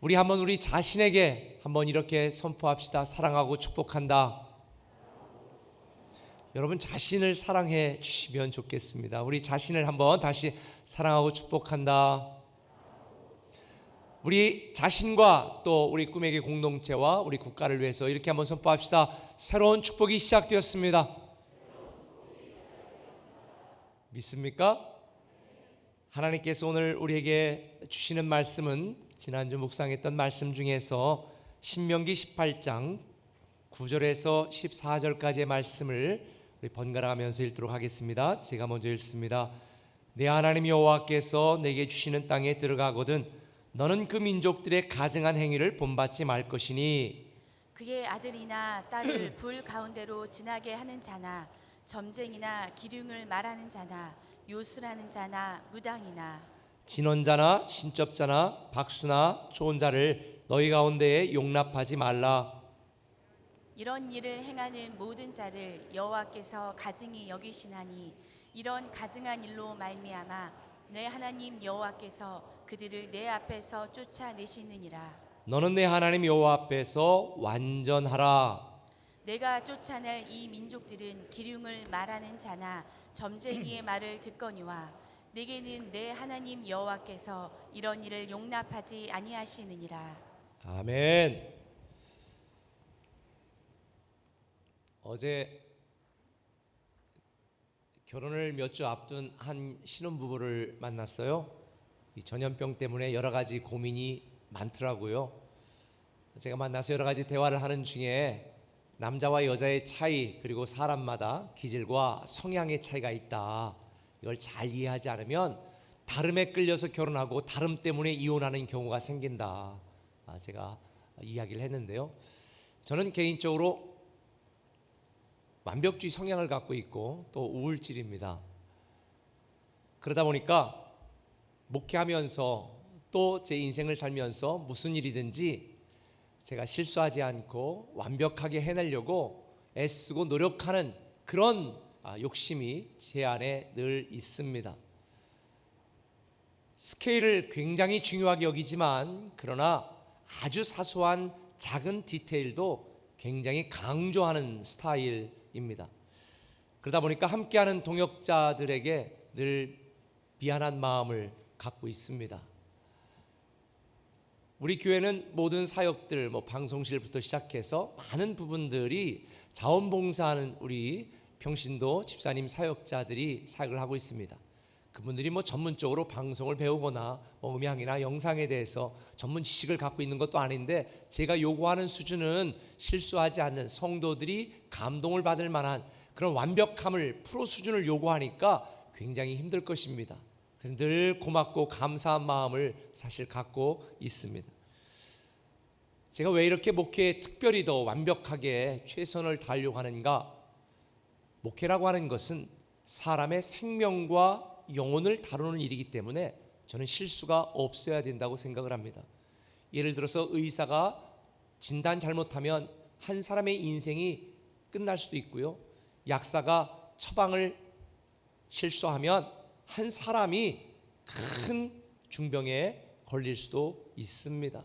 우리 한번 우리 자신에게 한번 이렇게 선포합시다. 사랑하고 축복한다. 여러분 자신을 사랑해 주시면 좋겠습니다. 우리 자신을 한번 다시 사랑하고 축복한다. 우리 자신과 또 우리 꿈에게 공동체와 우리 국가를 위해서 이렇게 한번 선포합시다. 새로운 축복이 시작되었습니다. 믿습니까? 하나님께서 오늘 우리에게 주시는 말씀은 지난주 묵상했던 말씀 중에서 신명기 18장 9절에서 14절까지의 말씀을 우리 번갈아 가면서 읽도록 하겠습니다. 제가 먼저 읽습니다. 내 하나님 여호와께서 내게 주시는 땅에 들어가거든 너는 그 민족들의 가증한 행위를 본받지 말 것이니 그의 아들이나 딸을 불 가운데로 지나게 하는 자나 점쟁이나 기륭을 말하는 자나 요술하는 자나 무당이나 진언자나 신접자나 박수나 좋은 자를 너희 가운데에 용납하지 말라. 이런 일을 행하는 모든 자를 여호와께서 가증히 여기시나니 이런 가증한 일로 말미암아 내 하나님 여호와께서 그들을 내 앞에서 쫓아내시느니라. 너는 내 하나님 여호와 앞에서 완전하라. 내가 쫓아낼 이 민족들은 기륭을 말하는 자나 점쟁이의 말을 듣거니와 내게는 내 하나님 여호와께서 이런 일을 용납하지 아니하시느니라. 아멘. 어제 결혼을 몇 주 앞둔 한 신혼부부를 만났어요. 이 전염병 때문에 여러 가지 고민이 많더라고요. 제가 만나서 여러 가지 대화를 하는 중에 남자와 여자의 차이, 그리고 사람마다 기질과 성향의 차이가 있다. 이걸 잘 이해하지 않으면 다름에 끌려서 결혼하고 다름 때문에 이혼하는 경우가 생긴다. 제가 이야기를 했는데요. 저는 개인적으로 완벽주의 성향을 갖고 있고 또 우울질입니다. 그러다 보니까 목회하면서 또 제 인생을 살면서 무슨 일이든지 제가 실수하지 않고 완벽하게 해내려고 애쓰고 노력하는 그런 욕심이 제 안에 늘 있습니다. 스케일을 굉장히 중요하게 여기지만 그러나 아주 사소한 작은 디테일도 굉장히 강조하는 스타일입니다. 그러다 보니까 함께하는 동역자들에게 늘 미안한 마음을 갖고 있습니다. 우리 교회는 모든 사역들, 방송실부터 시작해서 많은 부분들이 자원봉사하는 우리 평신도 집사님 사역자들이 사역을 하고 있습니다. 그분들이 전문적으로 방송을 배우거나 음향이나 영상에 대해서 전문 지식을 갖고 있는 것도 아닌데 제가 요구하는 수준은 실수하지 않는 성도들이 감동을 받을 만한 그런 완벽함을 프로 수준을 요구하니까 굉장히 힘들 것입니다. 그래서 늘 고맙고 감사한 마음을 사실 갖고 있습니다. 제가 왜 이렇게 목회에 특별히 더 완벽하게 최선을 다하려고 하는가? 목회라고 하는 것은 사람의 생명과 영혼을 다루는 일이기 때문에 저는 실수가 없어야 된다고 생각을 합니다. 예를 들어서 의사가 진단 잘못하면 한 사람의 인생이 끝날 수도 있고요. 약사가 처방을 실수하면 한 사람이 큰 중병에 걸릴 수도 있습니다.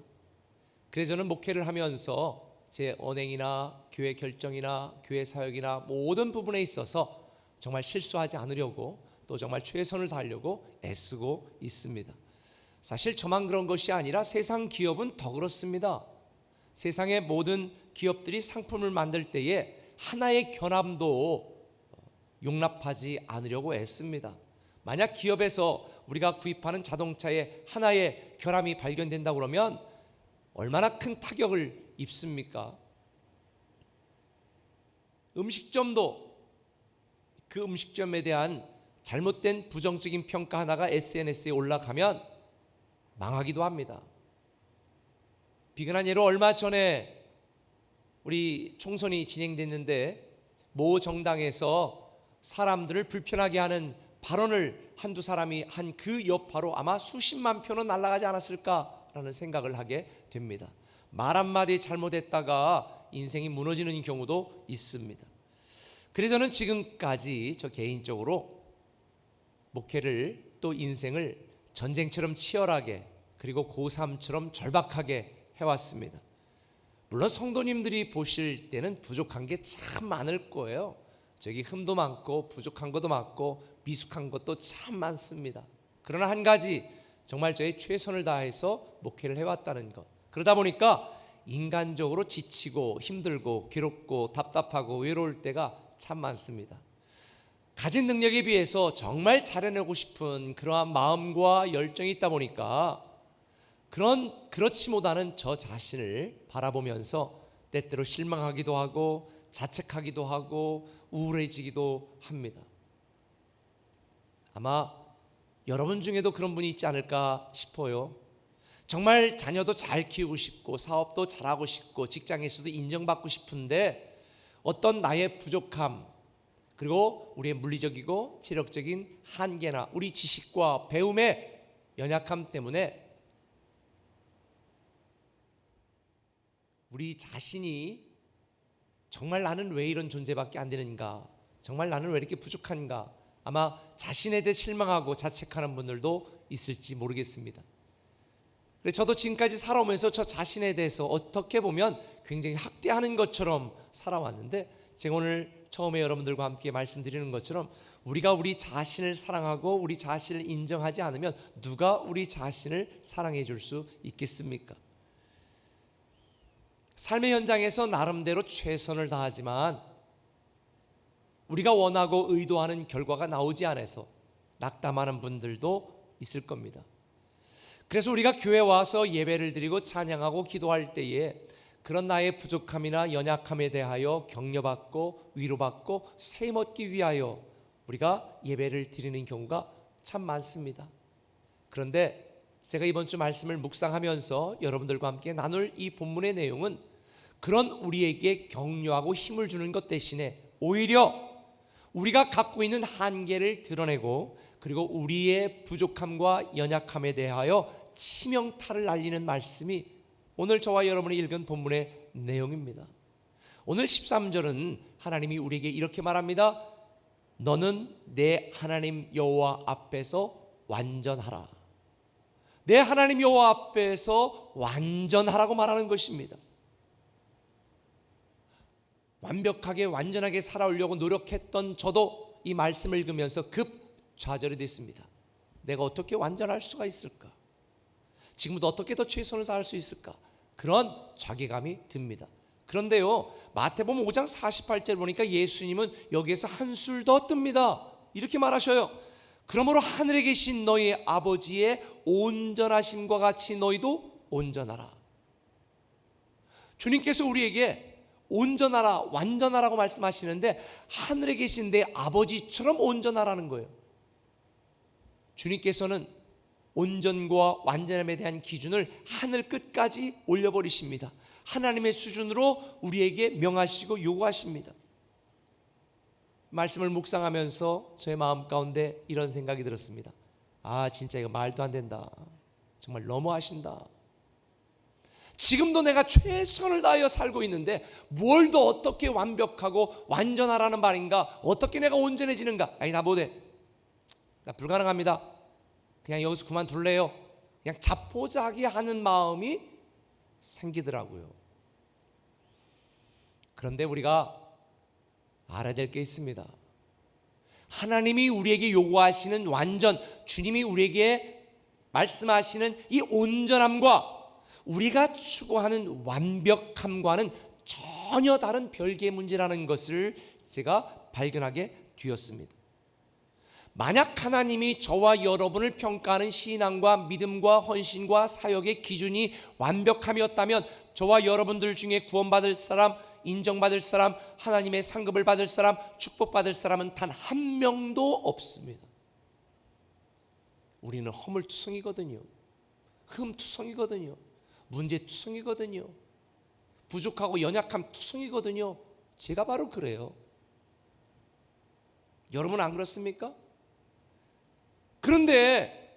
그래서 저는 목회를 하면서 제 언행이나 교회 결정이나 교회 사역이나 모든 부분에 있어서 정말 실수하지 않으려고 또 정말 최선을 다하려고 애쓰고 있습니다. 사실 저만 그런 것이 아니라 세상 기업은 더 그렇습니다. 세상의 모든 기업들이 상품을 만들 때에 하나의 결함도 용납하지 않으려고 애씁니다. 만약 기업에서 우리가 구입하는 자동차에 하나의 결함이 발견된다고 그러면 얼마나 큰 타격을 입습니까? 음식점도 그 음식점에 대한 잘못된 부정적인 평가 하나가 SNS에 올라가면 망하기도 합니다. 비근한 예로 얼마 전에 우리 총선이 진행됐는데 모 정당에서 사람들을 불편하게 하는 발언을 한두 사람이 한 그 여파로 아마 수십만 표는 날아가지 않았을까라는 생각을 하게 됩니다. 말 한마디 잘못했다가 인생이 무너지는 경우도 있습니다. 그래서 저는 지금까지 저 개인적으로 목회를 또 인생을 전쟁처럼 치열하게 그리고 고3처럼 절박하게 해왔습니다. 물론 성도님들이 보실 때는 부족한 게 참 많을 거예요. 저기 흠도 많고 부족한 것도 많고 미숙한 것도 참 많습니다. 그러나 한 가지, 정말 저의 최선을 다해서 목회를 해왔다는 것. 그러다 보니까 인간적으로 지치고 힘들고 괴롭고 답답하고 외로울 때가 참 많습니다. 가진 능력에 비해서 정말 잘해내고 싶은 그러한 마음과 열정이 있다 보니까 그렇지 못하는 저 자신을 바라보면서 때때로 실망하기도 하고 자책하기도 하고 우울해지기도 합니다. 아마 여러분 중에도 그런 분이 있지 않을까 싶어요. 정말 자녀도 잘 키우고 싶고 사업도 잘하고 싶고 직장에서도 인정받고 싶은데 어떤 나의 부족함, 그리고 우리의 물리적이고 체력적인 한계나 우리 지식과 배움의 연약함 때문에 우리 자신이 정말 나는 왜 이런 존재밖에 안 되는가, 정말 나는 왜 이렇게 부족한가, 아마 자신에 대해 실망하고 자책하는 분들도 있을지 모르겠습니다. 그래서 저도 지금까지 살아오면서 저 자신에 대해서 어떻게 보면 굉장히 학대하는 것처럼 살아왔는데, 제가 오늘 처음에 여러분들과 함께 말씀드리는 것처럼 우리가 우리 자신을 사랑하고 우리 자신을 인정하지 않으면 누가 우리 자신을 사랑해 줄 수 있겠습니까? 삶의 현장에서 나름대로 최선을 다하지만 우리가 원하고 의도하는 결과가 나오지 않아서 낙담하는 분들도 있을 겁니다. 그래서 우리가 교회에 와서 예배를 드리고 찬양하고 기도할 때에 그런 나의 부족함이나 연약함에 대하여 격려받고 위로받고 세임 얻기 위하여 우리가 예배를 드리는 경우가 참 많습니다. 그런데 제가 이번 주 말씀을 묵상하면서 여러분들과 함께 나눌 이 본문의 내용은 그런 우리에게 격려하고 힘을 주는 것 대신에 오히려 우리가 갖고 있는 한계를 드러내고 그리고 우리의 부족함과 연약함에 대하여 치명타를 날리는 말씀이 오늘 저와 여러분이 읽은 본문의 내용입니다. 오늘 13절은 하나님이 우리에게 이렇게 말합니다. 너는 내 하나님 여호와 앞에서 완전하라. 내 하나님 여호와 앞에서 완전하라고 말하는 것입니다. 완벽하게 완전하게 살아오려고 노력했던 저도 이 말씀을 읽으면서 급 좌절이 됐습니다. 내가 어떻게 완전할 수가 있을까? 지금부터 어떻게 더 최선을 다할 수 있을까? 그런 자괴감이 듭니다. 그런데요, 마태복음 5장 48절 보니까 예수님은 여기에서 한술 더 뜹니다. 이렇게 말하셔요. 그러므로 하늘에 계신 너희 아버지의 온전하심과 같이 너희도 온전하라. 주님께서 우리에게 온전하라, 완전하라고 말씀하시는데 하늘에 계신 내 아버지처럼 온전하라는 거예요. 주님께서는 온전과 완전함에 대한 기준을 하늘 끝까지 올려버리십니다. 하나님의 수준으로 우리에게 명하시고 요구하십니다. 말씀을 묵상하면서 저의 마음 가운데 이런 생각이 들었습니다. 아, 진짜 이거 말도 안 된다. 정말 너무하신다. 지금도 내가 최선을 다하여 살고 있는데 뭘 더 어떻게 완벽하고 완전하라는 말인가? 어떻게 내가 온전해지는가? 아니, 나 못해. 나 불가능합니다. 그냥 여기서 그만둘래요. 그냥 자포자기하는 마음이 생기더라고요. 그런데 우리가 알아야 될 게 있습니다. 하나님이 우리에게 요구하시는 완전, 주님이 우리에게 말씀하시는 이 온전함과 우리가 추구하는 완벽함과는 전혀 다른 별개의 문제라는 것을 제가 발견하게 되었습니다. 만약 하나님이 저와 여러분을 평가하는 신앙과 믿음과 헌신과 사역의 기준이 완벽함이었다면 저와 여러분들 중에 구원받을 사람, 인정받을 사람, 하나님의 상급을 받을 사람, 축복받을 사람은 단 한 명도 없습니다. 우리는 허물투성이거든요. 흠투성이거든요. 문제투성이거든요. 부족하고 연약함 투성이거든요. 제가 바로 그래요. 여러분 안 그렇습니까? 그런데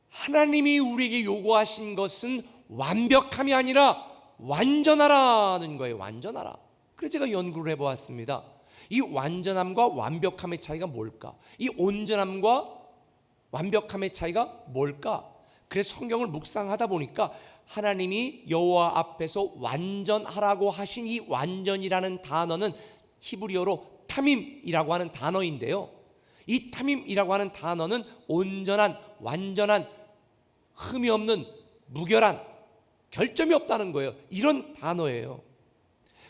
하나님이 우리에게 요구하신 것은 완벽함이 아니라 완전하라는 거예요. 완전하라. 그래서 제가 연구를 해보았습니다. 이 완전함과 완벽함의 차이가 뭘까? 이 온전함과 완벽함의 차이가 뭘까? 그래서 성경을 묵상하다 보니까 하나님이 여호와 앞에서 완전하라고 하신 이 완전이라는 단어는 히브리어로 타밈이라고 하는 단어인데요, 이 타밈이라고 하는 단어는 온전한, 완전한, 흠이 없는, 무결한, 결점이 없다는 거예요. 이런 단어예요.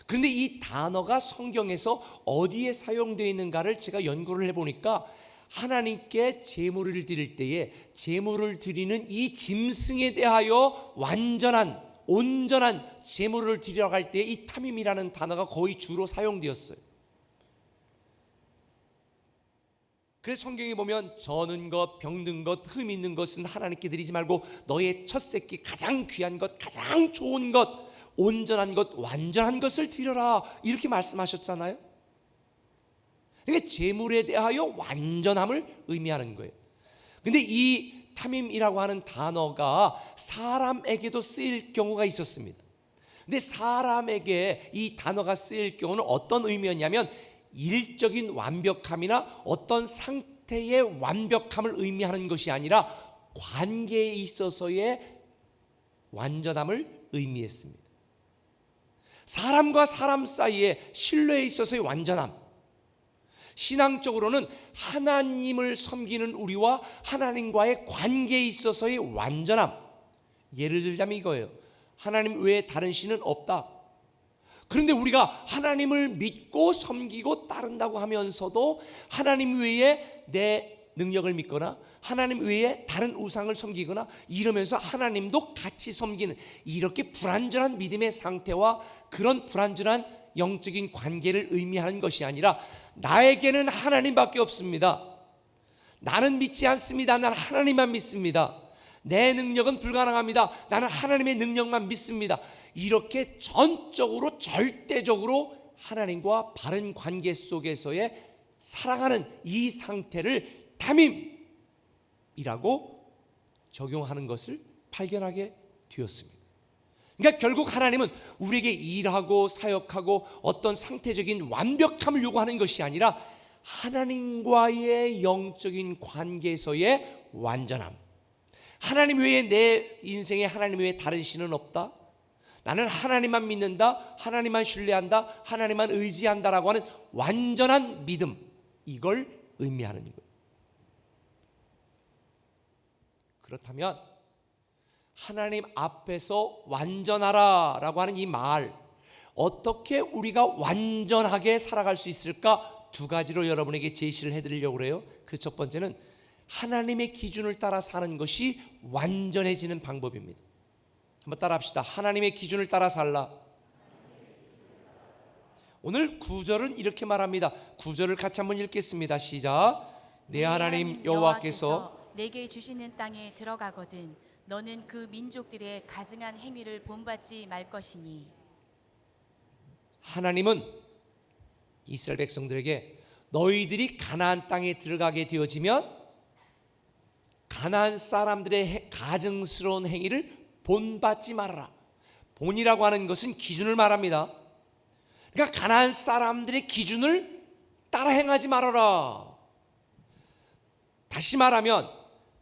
그런데 이 단어가 성경에서 어디에 사용되어 있는가를 제가 연구를 해보니까 하나님께 제물을 드릴 때에 제물을 드리는 이 짐승에 대하여 완전한, 온전한 제물을 드리러 갈 때 이 타밈이라는 단어가 거의 주로 사용되었어요. 그래서 성경에 보면 저는 것, 병든 것, 흠 있는 것은 하나님께 드리지 말고 너의 첫 새끼 가장 귀한 것, 가장 좋은 것, 온전한 것, 완전한 것을 드려라, 이렇게 말씀하셨잖아요. 그러니까 제물에 대하여 완전함을 의미하는 거예요. 근데 이 타밈이라고 하는 단어가 사람에게도 쓰일 경우가 있었습니다. 근데 사람에게 이 단어가 쓰일 경우는 어떤 의미였냐면 일적인 완벽함이나 어떤 상태의 완벽함을 의미하는 것이 아니라 관계에 있어서의 완전함을 의미했습니다. 사람과 사람 사이에 신뢰에 있어서의 완전함, 신앙적으로는 하나님을 섬기는 우리와 하나님과의 관계에 있어서의 완전함. 예를 들자면 이거예요. 하나님 외에 다른 신은 없다. 그런데 우리가 하나님을 믿고 섬기고 따른다고 하면서도 하나님 외에 내 능력을 믿거나 하나님 외에 다른 우상을 섬기거나 이러면서 하나님도 같이 섬기는, 이렇게 불완전한 믿음의 상태와 그런 불완전한 영적인 관계를 의미하는 것이 아니라 나에게는 하나님밖에 없습니다. 나는 믿지 않습니다. 나는 하나님만 믿습니다. 내 능력은 불가능합니다. 나는 하나님의 능력만 믿습니다. 이렇게 전적으로 절대적으로 하나님과 바른 관계 속에서의 살아가는 이 상태를 타밈이라고 적용하는 것을 발견하게 되었습니다. 그러니까 결국 하나님은 우리에게 일하고 사역하고 어떤 상태적인 완벽함을 요구하는 것이 아니라 하나님과의 영적인 관계에서의 완전함. 하나님 외에 내 인생에 하나님 외에 다른 신은 없다. 나는 하나님만 믿는다, 하나님만 신뢰한다, 하나님만 의지한다라고 하는 완전한 믿음, 이걸 의미하는 거예요. 그렇다면 하나님 앞에서 완전하라 라고 하는 이 말, 어떻게 우리가 완전하게 살아갈 수 있을까? 두 가지로 여러분에게 제시를 해드리려고 그래요. 그 첫 번째는 하나님의 기준을 따라 사는 것이 완전해지는 방법입니다. 한번 따라 합시다. 하나님의 기준을 따라 살라. 오늘 9절은 이렇게 말합니다. 9절을 같이 한번 읽겠습니다. 시작. 내 하나님 여호와께서 내게 주시는 땅에 들어가거든 너는 그 민족들의 가증한 행위를 본받지 말 것이니. 하나님은 이스라엘 백성들에게 너희들이 가나안 땅에 들어가게 되어지면 가나안 사람들의 가증스러운 행위를 본받지 말아라. 본이라고 하는 것은 기준을 말합니다. 그러니까 가나안 사람들의 기준을 따라 행하지 말아라. 다시 말하면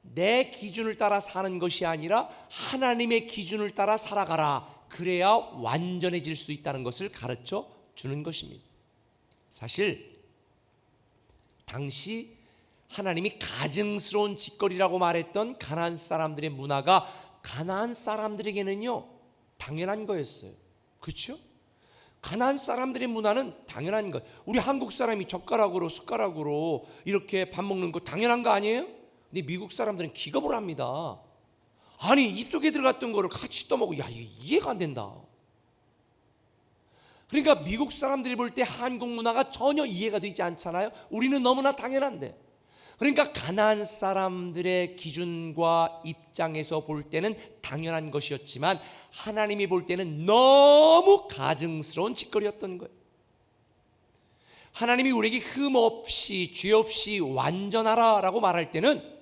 내 기준을 따라 사는 것이 아니라 하나님의 기준을 따라 살아가라. 그래야 완전해질 수 있다는 것을 가르쳐 주는 것입니다. 사실 당시 하나님이 가증스러운 짓거리라고 말했던 가나안 사람들의 문화가 가나안 사람들에게는요 당연한 거였어요. 그렇죠? 가나안 사람들의 문화는 당연한 거예요. 우리 한국 사람이 젓가락으로 숟가락으로 이렇게 밥 먹는 거 당연한 거 아니에요? 근데 미국 사람들은 기겁을 합니다. 아니 입속에 들어갔던 거를 같이 떠먹고, 야 이해가 안 된다. 그러니까 미국 사람들이 볼 때 한국 문화가 전혀 이해가 되지 않잖아요. 우리는 너무나 당연한데. 그러니까 가나안 사람들의 기준과 입장에서 볼 때는 당연한 것이었지만 하나님이 볼 때는 너무 가증스러운 짓거리였던 거예요. 하나님이 우리에게 흠 없이 죄 없이 완전하라라고 말할 때는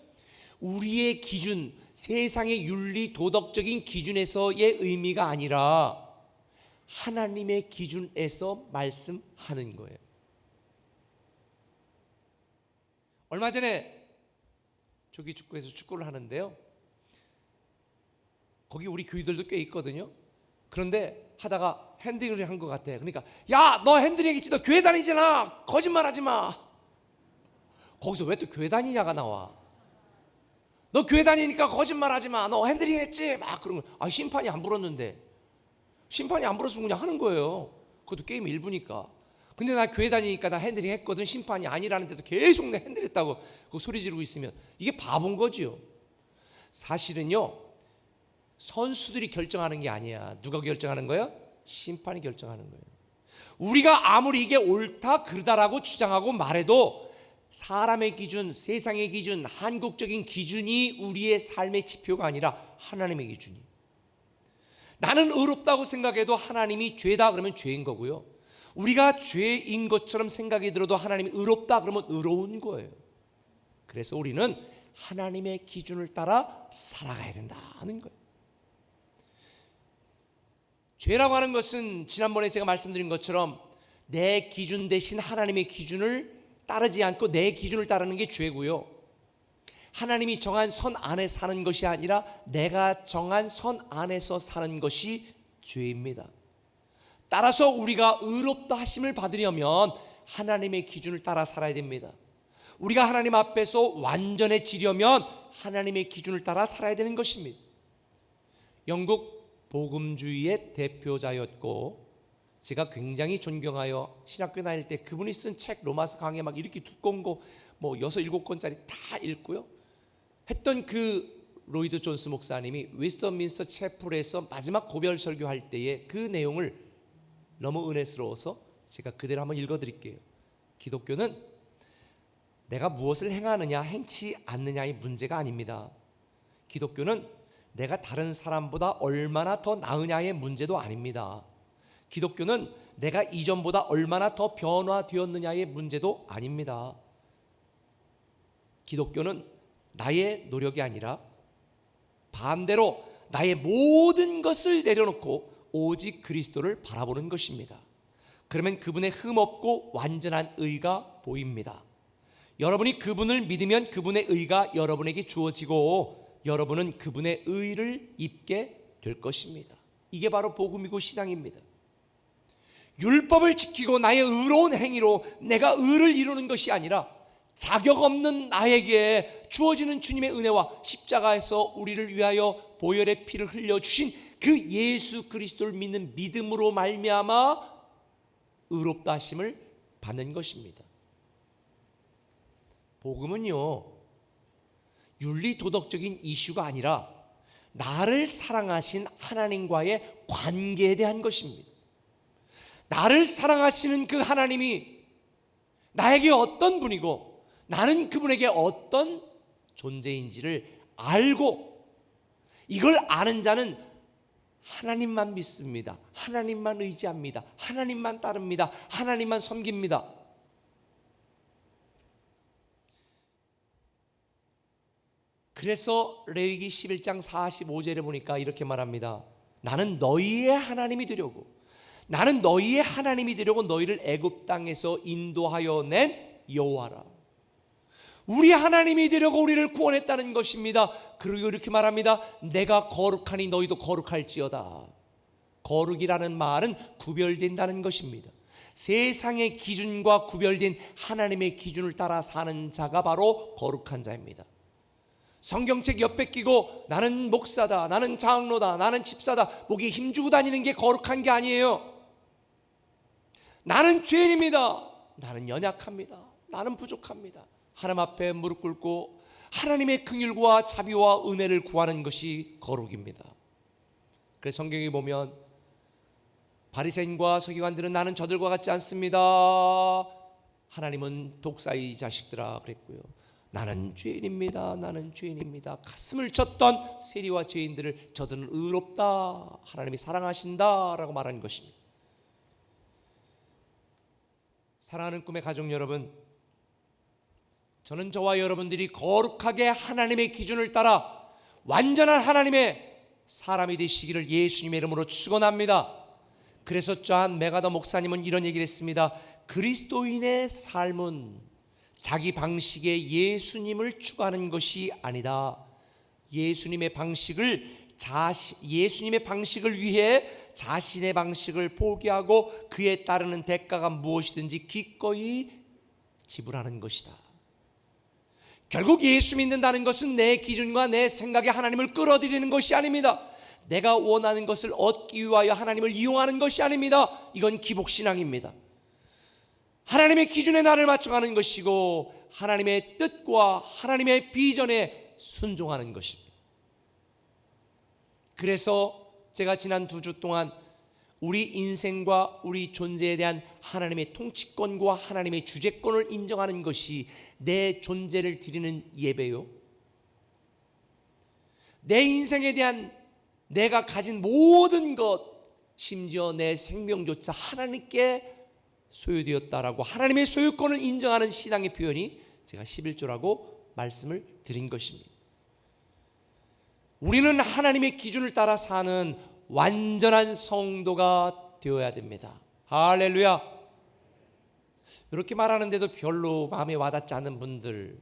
우리의 기준, 세상의 윤리 도덕적인 기준에서의 의미가 아니라 하나님의 기준에서 말씀하는 거예요. 얼마 전에 조기 축구에서 축구를 하는데요, 거기 우리 교회들도 꽤 있거든요. 그런데 하다가 핸들링을 한 것 같아. 그러니까 야, 너 핸들링 했지? 너 교회 다니잖아. 거짓말하지 마. 거기서 왜 또 교회 다니냐가 나와. 너 교회 다니니까 거짓말하지 마. 너 핸들링 했지? 막 그런 거. 아, 심판이 안 불었는데. 심판이 안 불었으면 그냥 하는 거예요. 그것도 게임 일부니까. 근데 나 교회 다니니까 나 핸들링 했거든. 심판이 아니라는데도 계속 내 핸들링 했다고 그 소리 지르고 있으면 이게 바본 거지요. 사실은요, 선수들이 결정하는 게 아니야. 누가 결정하는 거야? 심판이 결정하는 거예요. 우리가 아무리 이게 옳다 그르다라고 주장하고 말해도 사람의 기준, 세상의 기준, 한국적인 기준이 우리의 삶의 지표가 아니라 하나님의 기준이. 나는 의롭다고 생각해도 하나님이 죄다 그러면 죄인 거고요. 우리가 죄인 것처럼 생각이 들어도 하나님이 의롭다 그러면 의로운 거예요. 그래서 우리는 하나님의 기준을 따라 살아가야 된다는 거예요. 죄라고 하는 것은 지난번에 제가 말씀드린 것처럼 내 기준 대신 하나님의 기준을 따르지 않고 내 기준을 따르는 게 죄고요. 하나님이 정한 선 안에 사는 것이 아니라 내가 정한 선 안에서 사는 것이 죄입니다. 따라서 우리가 의롭다 하심을 받으려면 하나님의 기준을 따라 살아야 됩니다. 우리가 하나님 앞에서 완전해지려면 하나님의 기준을 따라 살아야 되는 것입니다. 영국 복음주의의 대표자였고 제가 굉장히 존경하여 신학교 다닐 때 그분이 쓴 책 로마서 강해 막 이렇게 두꺼운 거 뭐 6, 7권짜리 다 읽고요 했던 그 로이드 존스 목사님이 웨스터민스터 채플에서 마지막 고별 설교할 때에 그 내용을 너무 은혜스러워서 제가 그대로 한번 읽어드릴게요. 기독교는 내가 무엇을 행하느냐 행치 않느냐의 문제가 아닙니다. 기독교는 내가 다른 사람보다 얼마나 더 나으냐의 문제도 아닙니다. 기독교는 내가 이전보다 얼마나 더 변화되었느냐의 문제도 아닙니다. 기독교는 나의 노력이 아니라 반대로 나의 모든 것을 내려놓고 오직 그리스도를 바라보는 것입니다. 그러면 그분의 흠없고 완전한 의가 보입니다. 여러분이 그분을 믿으면 그분의 의가 여러분에게 주어지고 여러분은 그분의 의를 입게 될 것입니다. 이게 바로 복음이고 신앙입니다. 율법을 지키고 나의 의로운 행위로 내가 의를 이루는 것이 아니라 자격 없는 나에게 주어지는 주님의 은혜와 십자가에서 우리를 위하여 보혈의 피를 흘려주신 그 예수 그리스도를 믿는 믿음으로 말미암아 의롭다 하심을 받는 것입니다. 복음은요, 윤리 도덕적인 이슈가 아니라 나를 사랑하신 하나님과의 관계에 대한 것입니다. 나를 사랑하시는 그 하나님이 나에게 어떤 분이고 나는 그분에게 어떤 존재인지를 알고 이걸 아는 자는 하나님만 믿습니다. 하나님만 의지합니다. 하나님만 따릅니다. 하나님만 섬깁니다. 그래서 레위기 11장 45절에 보니까 이렇게 말합니다. 나는 너희의 하나님이 되려고 나는 너희의 하나님이 되려고 너희를 애굽 땅에서 인도하여 낸 여호와라. 우리 하나님이 되려고 우리를 구원했다는 것입니다. 그리고 이렇게 말합니다. 내가 거룩하니 너희도 거룩할지어다. 거룩이라는 말은 구별된다는 것입니다. 세상의 기준과 구별된 하나님의 기준을 따라 사는 자가 바로 거룩한 자입니다. 성경책 옆에 끼고 나는 목사다, 나는 장로다, 나는 집사다 목에 힘주고 다니는 게 거룩한 게 아니에요. 나는 죄인입니다. 나는 연약합니다. 나는 부족합니다. 하나님 앞에 무릎 꿇고 하나님의 긍휼과 자비와 은혜를 구하는 것이 거룩입니다. 그래서 성경에 보면 바리새인과 서기관들은 나는 저들과 같지 않습니다. 하나님은 독사의 자식들아 그랬고요. 나는 죄인입니다. 나는 죄인입니다. 가슴을 쳤던 세리와 죄인들을 저들은 의롭다. 하나님이 사랑하신다라고 말하는 것입니다. 사랑하는 꿈의 가족 여러분, 저는 저와 여러분들이 거룩하게 하나님의 기준을 따라 완전한 하나님의 사람이 되시기를 예수님의 이름으로 축원합니다. 그래서 존 맥아더 목사님은 이런 얘기를 했습니다. 그리스도인의 삶은 자기 방식의 예수님을 추구하는 것이 아니다. 예수님의 방식을 예수님의 방식을 위해 자신의 방식을 포기하고 그에 따르는 대가가 무엇이든지 기꺼이 지불하는 것이다. 결국 예수 믿는다는 것은 내 기준과 내 생각에 하나님을 끌어들이는 것이 아닙니다. 내가 원하는 것을 얻기 위하여 하나님을 이용하는 것이 아닙니다. 이건 기복신앙입니다. 하나님의 기준에 나를 맞춰가는 것이고 하나님의 뜻과 하나님의 비전에 순종하는 것입니다. 그래서 제가 지난 2주 동안 우리 인생과 우리 존재에 대한 하나님의 통치권과 하나님의 주재권을 인정하는 것이 내 존재를 드리는 예배요, 내 인생에 대한 내가 가진 모든 것, 심지어 내 생명조차 하나님께 소유되었다라고 하나님의 소유권을 인정하는 신앙의 표현이 제가 11조라고 말씀을 드린 것입니다. 우리는 하나님의 기준을 따라 사는 완전한 성도가 되어야 됩니다. 할렐루야. 이렇게 말하는데도 별로 마음에 와닿지 않는 분들,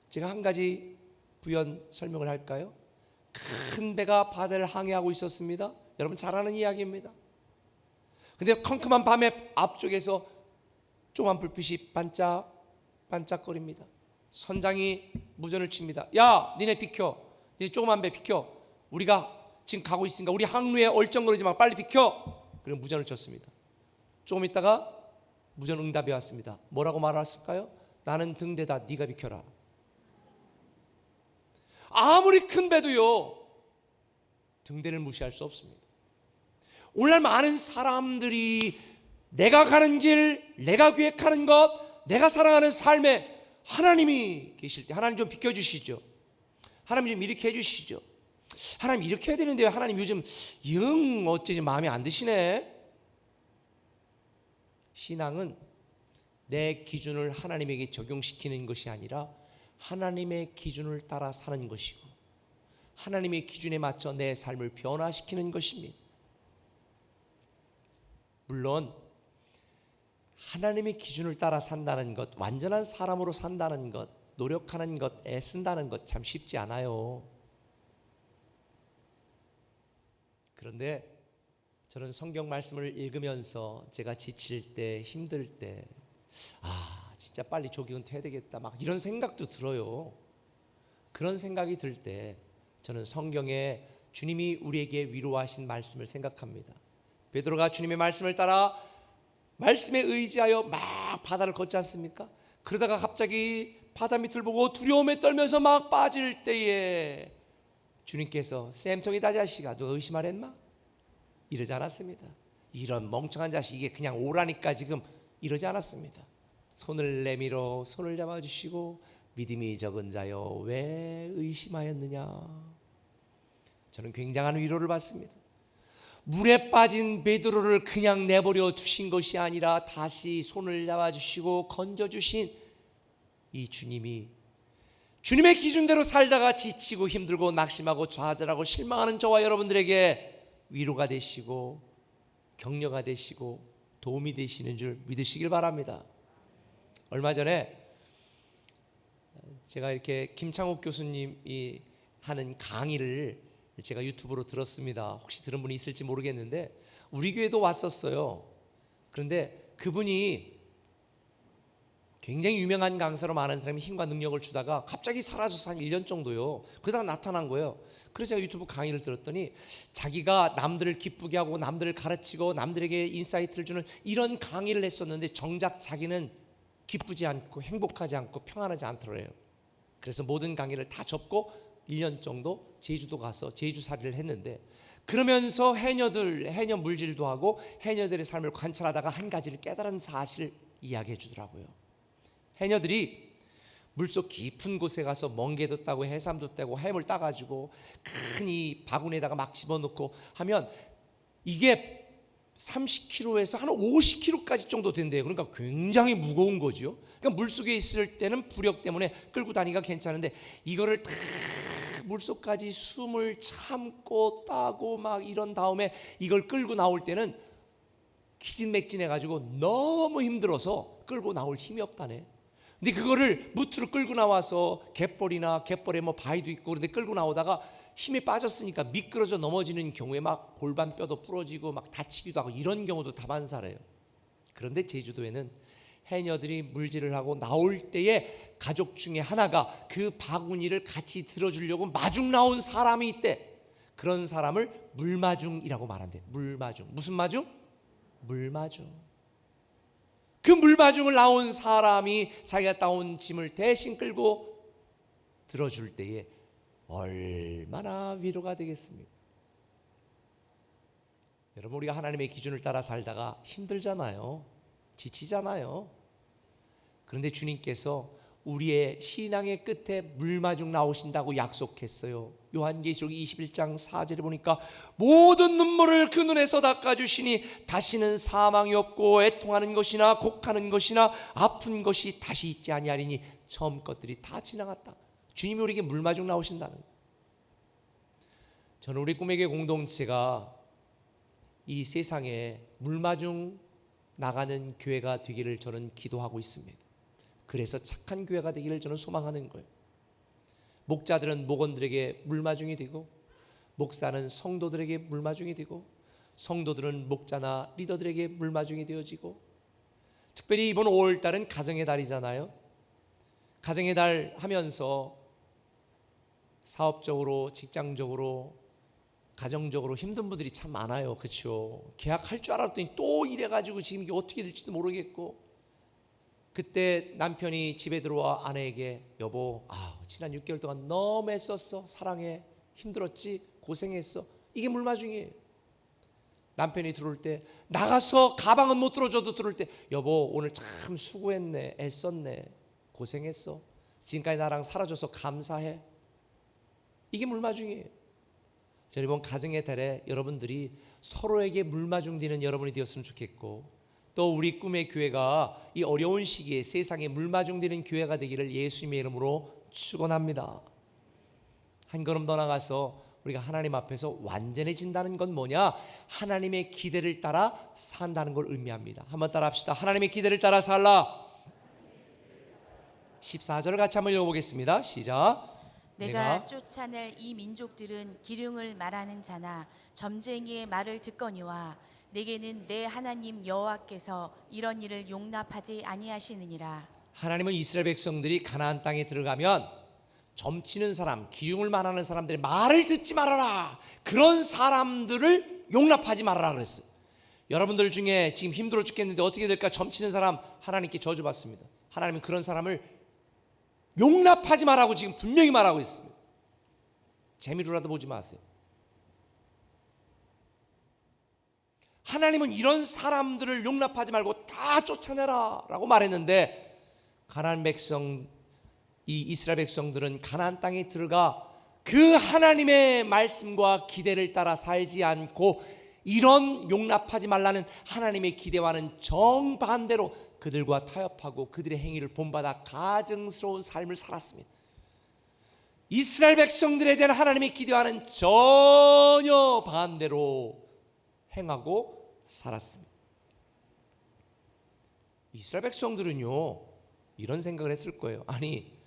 제가 한 가지 부연 설명을 할까요? 큰 배가 바다를 항해하고 있었습니다. 여러분 잘 아는 이야기입니다. 근데 컴컴한 밤에 앞쪽에서 조그만 불빛이 반짝거립니다. 선장이 무전을 칩니다. 야, 니네 비켜. 니네 조그만 배 비켜. 우리가 지금 가고 있으니까 우리 항로에 얼쩡거리지 마. 빨리 비켜. 그리고 무전을 쳤습니다. 조금 있다가 무전 응답이 왔습니다. 뭐라고 말했을까요? 나는 등대다. 네가 비켜라. 아무리 큰 배도요, 등대를 무시할 수 없습니다. 오늘날 많은 사람들이 내가 가는 길, 내가 계획하는 것, 내가 살아가는 삶에 하나님이 계실 때 하나님 좀 비켜주시죠. 하나님 좀 이렇게 해주시죠. 하나님 이렇게 해야 되는데요, 하나님 요즘 영 어쩌지 마음에 안 드시네. 신앙은 내 기준을 하나님에게 적용시키는 것이 아니라 하나님의 기준을 따라 사는 것이고 하나님의 기준에 맞춰 내 삶을 변화시키는 것입니다. 물론 하나님의 기준을 따라 산다는 것, 완전한 사람으로 산다는 것, 노력하는 것, 애쓴다는 것 참 쉽지 않아요. 그런데 저는 성경 말씀을 읽으면서 제가 지칠 때, 힘들 때, 진짜 빨리 조기 은퇴해야 되겠다, 막 이런 생각도 들어요. 그런 생각이 들 때 저는 성경에 주님이 우리에게 위로하신 말씀을 생각합니다. 베드로가 주님의 말씀을 따라 말씀에 의지하여 막 바다를 걷지 않습니까? 그러다가 갑자기 바다 밑을 보고 두려움에 떨면서 막 빠질 때에 주님께서 쌤통이 다 자식아, 너 의심하랬나? 이러지 않았습니다. 이런 멍청한 자식, 이게 그냥 오라니까 지금 이러지 않았습니다. 손을 내밀어 손을 잡아주시고 믿음이 적은 자여 왜 의심하였느냐. 저는 굉장한 위로를 받습니다. 물에 빠진 베드로를 그냥 내버려 두신 것이 아니라 다시 손을 잡아주시고 건져주신 이 주님이 주님의 기준대로 살다가 지치고 힘들고 낙심하고 좌절하고 실망하는 저와 여러분들에게 위로가 되시고 격려가 되시고 도움이 되시는 줄 믿으시길 바랍니다. 얼마 전에 제가 이렇게 김창욱 교수님이 하는 강의를 제가 유튜브로 들었습니다. 혹시 들은 분이 있을지 모르겠는데 우리 교회도 왔었어요. 그런데 그분이 굉장히 유명한 강사로 많은 사람이 힘과 능력을 주다가 갑자기 사라져서 한 1년 정도요. 그러다가 나타난 거예요. 그래서 제가 유튜브 강의를 들었더니 자기가 남들을 기쁘게 하고 남들을 가르치고 남들에게 인사이트를 주는 이런 강의를 했었는데 정작 자기는 기쁘지 않고 행복하지 않고 평안하지 않더래요. 그래서 모든 강의를 다 접고 1년 정도 제주도 가서 제주살이를 했는데 그러면서 해녀 물질도 하고 해녀들의 삶을 관찰하다가 한 가지를 깨달은 사실을 이야기해 주더라고요. 해녀들이 물속 깊은 곳에 가서 멍게도 따고 해삼도 따고 해물 따가지고 큰 이 바구니에다가 막 집어넣고 하면 이게 30kg에서 한 50kg까지 정도 된대요. 그러니까 굉장히 무거운 거죠. 그러니까 물속에 있을 때는 부력 때문에 끌고 다니기가 괜찮은데 이거를 다 물속까지 숨을 참고 따고 막 이런 다음에 이걸 끌고 나올 때는 기진맥진해가지고 너무 힘들어서 끌고 나올 힘이 없다네. 근데 그거를 무트로 끌고 나와서 갯벌에 뭐 바위도 있고 그런데 끌고 나오다가 힘이 빠졌으니까 미끄러져 넘어지는 경우에 막 골반뼈도 부러지고 막 다치기도 하고 이런 경우도 다반사래요. 그런데 제주도에는 해녀들이 물질을 하고 나올 때에 가족 중에 하나가 그 바구니를 같이 들어주려고 마중 나온 사람이 있대. 그런 사람을 물마중이라고 말한대. 물마중. 무슨 마중? 물마중. 그 물마중을 나온 사람이 자기가 따온 짐을 대신 끌고 들어줄 때에 얼마나 위로가 되겠습니까? 여러분, 우리가 하나님의 기준을 따라 살다가 힘들잖아요. 지치잖아요. 그런데 주님께서 우리의 신앙의 끝에 물마중 나오신다고 약속했어요. 요한계시록 21장 4절에 보니까 모든 눈물을 그 눈에서 닦아주시니 다시는 사망이 없고 애통하는 것이나 곡하는 것이나 아픈 것이 다시 있지 아니하리니 처음 것들이 다 지나갔다. 주님이 우리에게 물마중 나오신다는 거예요. 저는 우리 꿈의 교회 공동체가 이 세상에 물마중 나가는 교회가 되기를 저는 기도하고 있습니다. 그래서 착한 교회가 되기를 저는 소망하는 거예요. 목자들은 목원들에게 물마중이 되고, 목사는 성도들에게 물마중이 되고, 성도들은 목자나 리더들에게 물마중이 되어지고, 특별히 이번 5월달은 가정의 달이잖아요. 가정의 달 하면서 사업적으로, 직장적으로, 가정적으로 힘든 분들이 참 많아요. 그렇죠? 계약할 줄 알았더니 또 이래가지고 지금 이게 어떻게 될지도 모르겠고, 그때 남편이 집에 들어와 아내에게 여보, 지난 6개월 동안 너무 애썼어. 사랑해. 힘들었지? 고생했어. 이게 물마중이에요. 남편이 들어올 때 나가서 가방은 못 들어줘도 들어올 때 여보 오늘 참 수고했네. 애썼네. 고생했어. 지금까지 나랑 살아줘서 감사해. 이게 물마중이에요. 저는 이번 가정의 달에 여러분들이 서로에게 물마중 되는 여러분이 되었으면 좋겠고, 또 우리 꿈의 교회가 이 어려운 시기에 세상에 물마중 되는 교회가 되기를 예수님의 이름으로 축원합니다. 한 걸음 더 나가서 우리가 하나님 앞에서 완전해진다는 건 뭐냐? 하나님의 기대를 따라 산다는 걸 의미합니다. 한번 따라 합시다. 하나님의 기대를 따라 살라. 14절을 같이 한번 읽어보겠습니다. 시작. 내가 쫓아낼 이 민족들은 기륭을 말하는 자나 점쟁이의 말을 듣거니와 내게는 내 하나님 여호와께서 이런 일을 용납하지 아니하시느니라. 하나님은 이스라엘 백성들이 가나안 땅에 들어가면 점치는 사람, 기흉을 말하는 사람들의 말을 듣지 말아라. 그런 사람들을 용납하지 말아라 그랬어요. 여러분들 중에 지금 힘들어 죽겠는데 어떻게 될까? 점치는 사람 하나님께 저주받습니다. 하나님은 그런 사람을 용납하지 말라고 지금 분명히 말하고 있습니다. 재미로라도 보지 마세요. 하나님은 이런 사람들을 용납하지 말고 다 쫓아내라 라고 말했는데, 가나안 백성, 이 이스라엘 백성들은 가나안 땅에 들어가 그 하나님의 말씀과 기대를 따라 살지 않고 이런 용납하지 말라는 하나님의 기대와는 정반대로 그들과 타협하고 그들의 행위를 본받아 가증스러운 삶을 살았습니다. 이스라엘 백성들에 대한 하나님의 기대와는 전혀 반대로 행하고 살았습니다. 이스라엘 백성들은요 이런 생각을 했을 거예요. 아니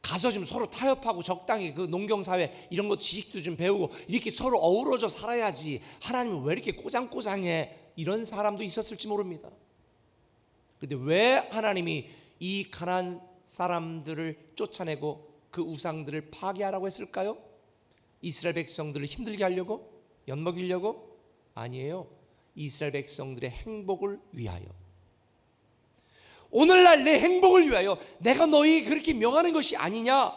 가서 좀 서로 타협하고 적당히 그 농경사회 이런 거 지식도 좀 배우고 이렇게 서로 어우러져 살아야지, 하나님은 왜 이렇게 꼬장꼬장해, 이런 사람도 있었을지 모릅니다. 근데 왜 하나님이 이 가나안 사람들을 쫓아내고 그 우상들을 파괴하라고 했을까요? 이스라엘 백성들을 힘들게 하려고? 엿먹이려고? 아니에요. 이스라엘 백성들의 행복을 위하여. 오늘날 내 행복을 위하여. 내가 너희 그렇게 명하는 것이 아니냐?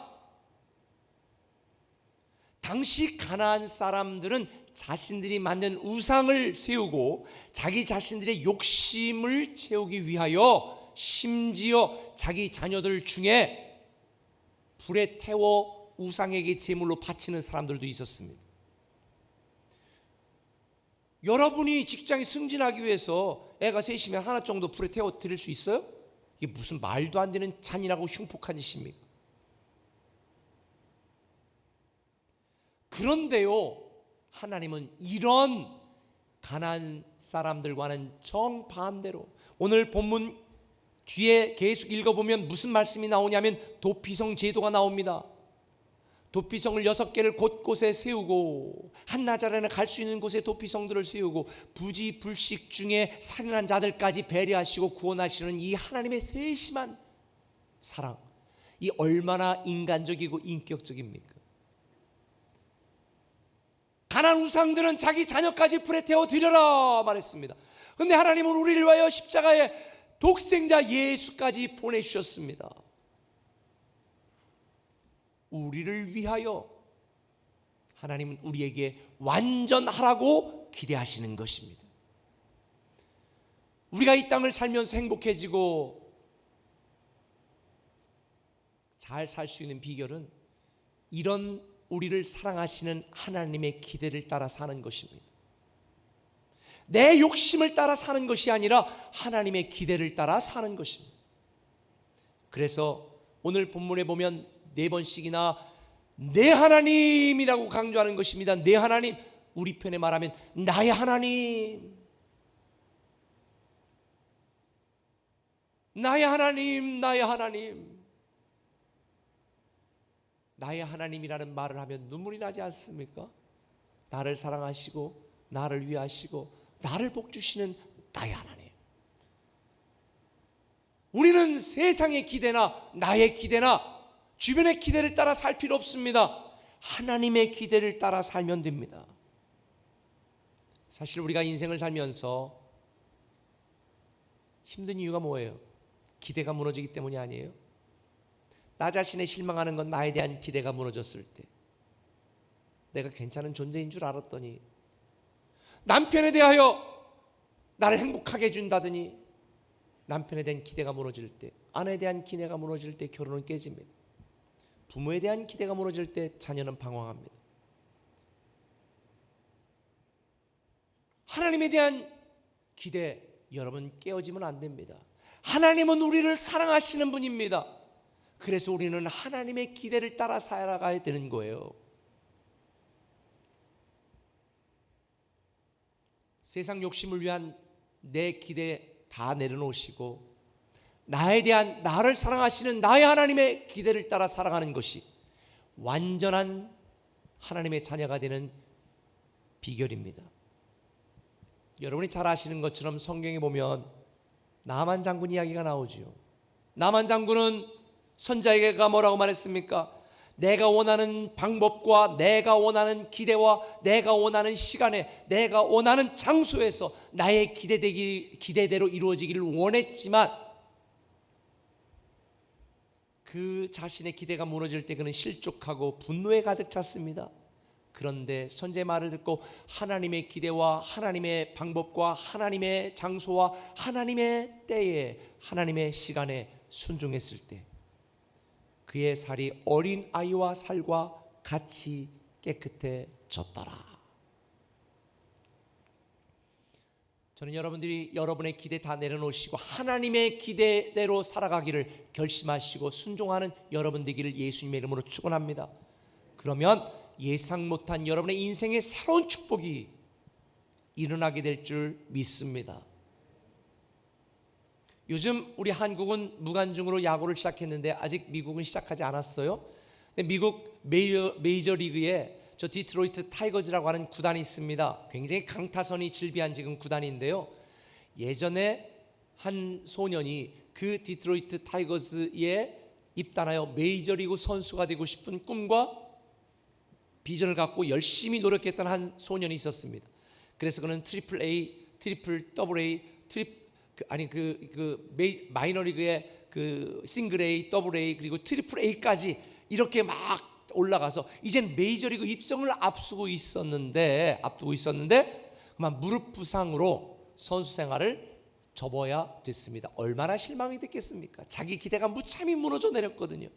당시 가나안 사람들은 자신들이 만든 우상을 세우고 자기 자신들의 욕심을 채우기 위하여 심지어 자기 자녀들 중에 불에 태워 우상에게 제물로 바치는 사람들도 있었습니다. 여러분이 직장에 승진하기 위해서 애가 셋이면 하나 정도 불에 태워 드릴 수 있어요? 이게 무슨 말도 안 되는 잔인하고 흉폭한 짓입니까? 그런데요, 하나님은 이런 가나안 사람들과는 정반대로, 오늘 본문 뒤에 계속 읽어보면 무슨 말씀이 나오냐면 도피성 제도가 나옵니다. 도피성을 6개를 곳곳에 세우고 한나절에는 갈 수 있는 곳에 도피성들을 세우고 부지불식 중에 살인한 자들까지 배려하시고 구원하시는 이 하나님의 세심한 사랑, 이 얼마나 인간적이고 인격적입니까? 가난 우상들은 자기 자녀까지 불에 태워 드려라 말했습니다. 그런데 하나님은 우리를 위하여 십자가에 독생자 예수까지 보내주셨습니다. 우리를 위하여 하나님은 우리에게 완전하라고 기대하시는 것입니다. 우리가 이 땅을 살면서 행복해지고 잘 살 수 있는 비결은 이런 우리를 사랑하시는 하나님의 기대를 따라 사는 것입니다. 내 욕심을 따라 사는 것이 아니라 하나님의 기대를 따라 사는 것입니다. 그래서 오늘 본문에 보면 4번씩이나 내 하나님이라고 강조하는 것입니다. 내 하나님, 우리 편에 말하면 나의 하나님, 나의 하나님, 나의 하나님. 나의 하나님이라는 말을 하면 눈물이 나지 않습니까? 나를 사랑하시고 나를 위하시고 나를 복주시는 나의 하나님. 우리는 세상의 기대나 나의 기대나 주변의 기대를 따라 살 필요 없습니다. 하나님의 기대를 따라 살면 됩니다. 사실 우리가 인생을 살면서 힘든 이유가 뭐예요? 기대가 무너지기 때문이 아니에요? 나 자신에 실망하는 건 나에 대한 기대가 무너졌을 때, 내가 괜찮은 존재인 줄 알았더니 남편에 대하여 나를 행복하게 해준다더니 남편에 대한 기대가 무너질 때, 아내에 대한 기대가 무너질 때 결혼은 깨집니다. 부모에 대한 기대가 무너질 때 자녀는 방황합니다. 하나님에 대한 기대, 여러분 깨어지면 안 됩니다. 하나님은 우리를 사랑하시는 분입니다. 그래서 우리는 하나님의 기대를 따라 살아가야 되는 거예요. 세상 욕심을 위한 내 기대 다 내려놓으시고 나에 대한 나를 사랑하시는 나의 하나님의 기대를 따라 살아가는 것이 완전한 하나님의 자녀가 되는 비결입니다. 여러분이 잘 아시는 것처럼 성경에 보면 나만 장군 이야기가 나오죠. 나만 장군은 선자에게가 뭐라고 말했습니까? 내가 원하는 방법과 내가 원하는 기대와 내가 원하는 시간에 내가 원하는 장소에서 나의 기대대로 이루어지기를 원했지만 그 자신의 기대가 무너질 때 그는 실족하고 분노에 가득 찼습니다. 그런데 선지의 말을 듣고 하나님의 기대와 하나님의 방법과 하나님의 장소와 하나님의 때에 하나님의 시간에 순종했을 때 그의 살이 어린 아이와 살과 같이 깨끗해졌더라. 저는 여러분들이 여러분의 기대 다 내려놓으시고 하나님의 기대대로 살아가기를 결심하시고 순종하는 여러분 되기를 예수님의 이름으로 축원합니다. 그러면 예상 못한 여러분의 인생의 새로운 축복이 일어나게 될 줄 믿습니다. 요즘 우리 한국은 무관중으로 야구를 시작했는데 아직 미국은 시작하지 않았어요. 근데 미국 메이저리그에 저 디트로이트 타이거즈라고 하는 구단이 있습니다. 굉장히 강타선이 질비한 지금 구단인데요. 예전에 한 소년이 그 디트로이트 타이거즈에 입단하여 메이저리그 선수가 되고 싶은 꿈과 비전을 갖고 열심히 노력했던 한 소년이 있었습니다. 그래서 그는 트리플 A, 트리플 더블 A, 마이너리그의 그 싱글 A, 더블 A 그리고 트리플 A까지 이렇게 막 올라가서 이젠 메이저리그 입성을 앞두고 있었는데 그만 무릎 부상으로 선수 생활을 접어야 됐습니다. 얼마나 실망이 됐겠습니까? 자기 기대가 무참히 무너져 내렸거든요.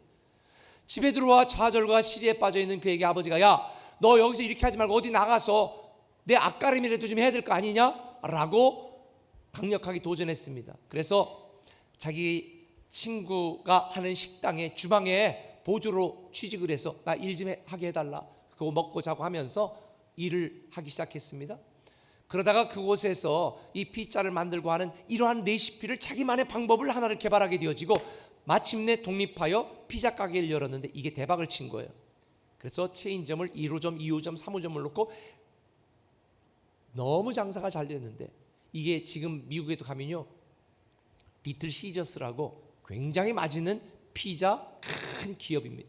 집에 들어와 좌절과 시리에 빠져있는 그에게 아버지가 야, 너 여기서 이렇게 하지 말고 어디 나가서 내 앞가림이라도 좀 해야 될 거 아니냐? 라고 강력하게 도전했습니다. 그래서 자기 친구가 하는 식당에 주방에 보조로 취직을 해서 나 일 좀 하게 해달라. 그거 먹고 자고 하면서 일을 하기 시작했습니다. 그러다가 그곳에서 이 피자를 만들고 하는 이러한 레시피를 자기만의 방법을 하나를 개발하게 되어지고 마침내 독립하여 피자 가게를 열었는데 이게 대박을 친 거예요. 그래서 체인점을 1호점, 2호점, 3호점을 놓고 너무 장사가 잘 됐는데, 이게 지금 미국에도 가면요, 리틀 시저스라고 굉장히 맛있는 피자 큰 기업입니다.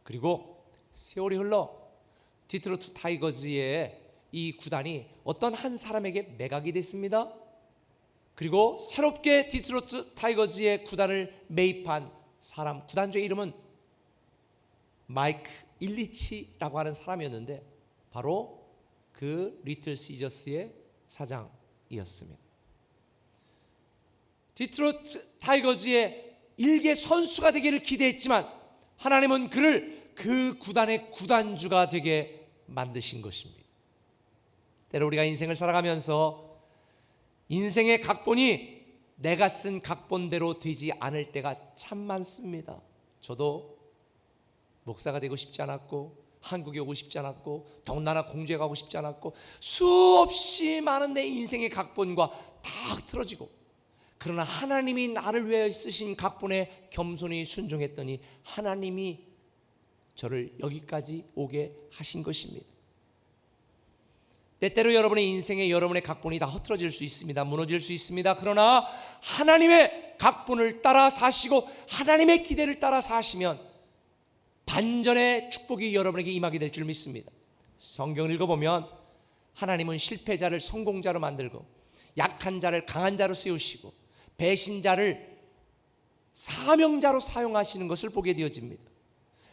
그리고 세월이 흘러 디트로이트 타이거즈의 이 구단이 어떤 한 사람에게 매각이 됐습니다. 그리고 새롭게 디트로이트 타이거즈의 구단을 매입한 사람, 구단주의 이름은 마이크 일리치라고 하는 사람이었는데, 바로 그 리틀 시저스의 사장이었습니다. 디트로이트 타이거즈의 일개 선수가 되기를 기대했지만 하나님은 그를 그 구단의 구단주가 되게 만드신 것입니다. 때로 우리가 인생을 살아가면서 인생의 각본이 내가 쓴 각본대로 되지 않을 때가 참 많습니다. 저도 목사가 되고 싶지 않았고, 한국에 오고 싶지 않았고, 더군다나 공주에 가고 싶지 않았고, 수없이 많은 내 인생의 각본과 다 틀어지고, 그러나 하나님이 나를 위해 쓰신 각본에 겸손히 순종했더니 하나님이 저를 여기까지 오게 하신 것입니다. 때때로 여러분의 인생에 여러분의 각본이 다 흐트러질 수 있습니다. 무너질 수 있습니다. 그러나 하나님의 각본을 따라 사시고 하나님의 기대를 따라 사시면 반전의 축복이 여러분에게 임하게 될 줄 믿습니다. 성경을 읽어보면 하나님은 실패자를 성공자로 만들고, 약한 자를 강한 자로 세우시고, 배신자를 사명자로 사용하시는 것을 보게 되어집니다.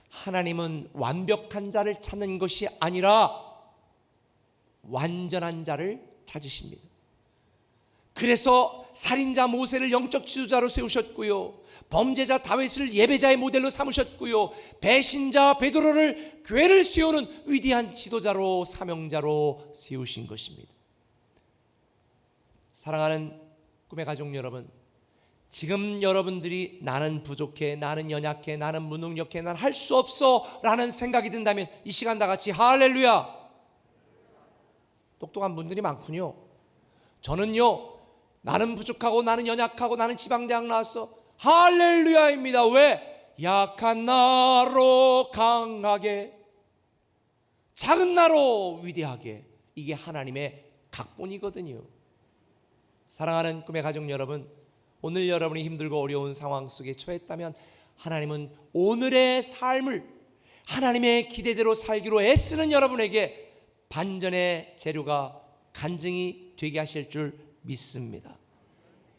하나님은 완벽한 자를 찾는 것이 아니라 완전한 자를 찾으십니다. 그래서 살인자 모세를 영적 지도자로 세우셨고요, 범죄자 다윗을 예배자의 모델로 삼으셨고요, 배신자 베드로를 교회를 세우는 위대한 지도자로, 사명자로 세우신 것입니다. 사랑하는 꿈의 가족 여러분, 지금 여러분들이 나는 부족해, 나는 연약해, 나는 무능력해, 난 할 수 없어 라는 생각이 든다면 이 시간 다 같이 할렐루야. 똑똑한 분들이 많군요. 저는요, 나는 부족하고 나는 연약하고 나는 지방대학 나왔어, 할렐루야입니다. 왜? 약한 나로 강하게, 작은 나로 위대하게, 이게 하나님의 각본이거든요. 사랑하는 꿈의 가족 여러분, 오늘 여러분이 힘들고 어려운 상황 속에 처했다면 하나님은 오늘의 삶을 하나님의 기대대로 살기로 애쓰는 여러분에게 반전의 재료가 간증이 되게 하실 줄 믿습니다.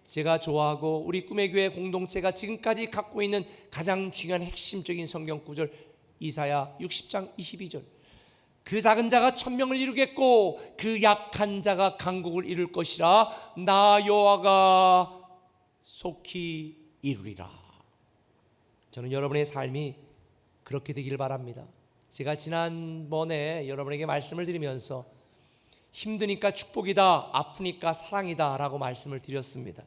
제가 좋아하고 우리 꿈의 교회 공동체가 지금까지 갖고 있는 가장 중요한 핵심적인 성경 구절, 이사야 60장 22절. 그 작은 자가 천명을 이루겠고 그 약한 자가 강국을 이룰 것이라, 나 여호와가 속히 이루리라. 저는 여러분의 삶이 그렇게 되기를 바랍니다. 제가 지난번에 여러분에게 말씀을 드리면서 힘드니까 축복이다, 아프니까 사랑이다 라고 말씀을 드렸습니다.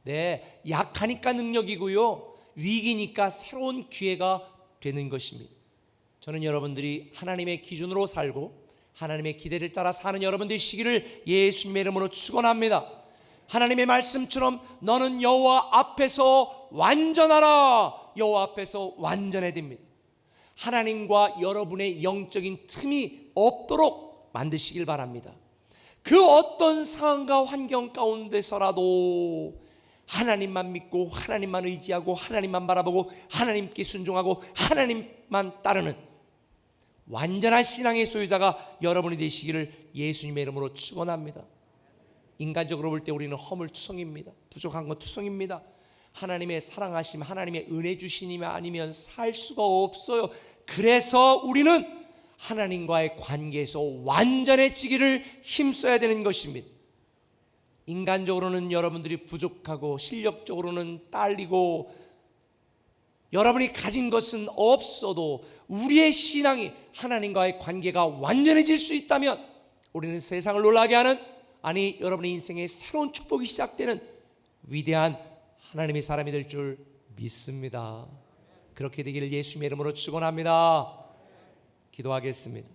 네, 약하니까 능력이고요, 위기니까 새로운 기회가 되는 것입니다. 저는 여러분들이 하나님의 기준으로 살고 하나님의 기대를 따라 사는 여러분 되시기를 예수님의 이름으로 축원합니다. 하나님의 말씀처럼 너는 여호와 앞에서 완전하라, 여호와 앞에서 완전해야 됩니다. 하나님과 여러분의 영적인 틈이 없도록 만드시길 바랍니다. 그 어떤 상황과 환경 가운데서라도 하나님만 믿고 하나님만 의지하고 하나님만 바라보고 하나님께 순종하고 하나님만 따르는 완전한 신앙의 소유자가 여러분이 되시기를 예수님의 이름으로 축원합니다. 인간적으로 볼 때 우리는 허물투성입니다. 부족한 건 투성입니다. 하나님의 사랑하심, 하나님의 은혜 주시님이 아니면 살 수가 없어요. 그래서 우리는 하나님과의 관계에서 완전해지기를 힘써야 되는 것입니다. 인간적으로는 여러분들이 부족하고 실력적으로는 딸리고 여러분이 가진 것은 없어도 우리의 신앙이 하나님과의 관계가 완전해질 수 있다면 우리는 세상을 놀라게 하는, 아니 여러분의 인생에 새로운 축복이 시작되는 위대한 하나님의 사람이 될 줄 믿습니다. 그렇게 되기를 예수님의 이름으로 축원합니다. 기도하겠습니다.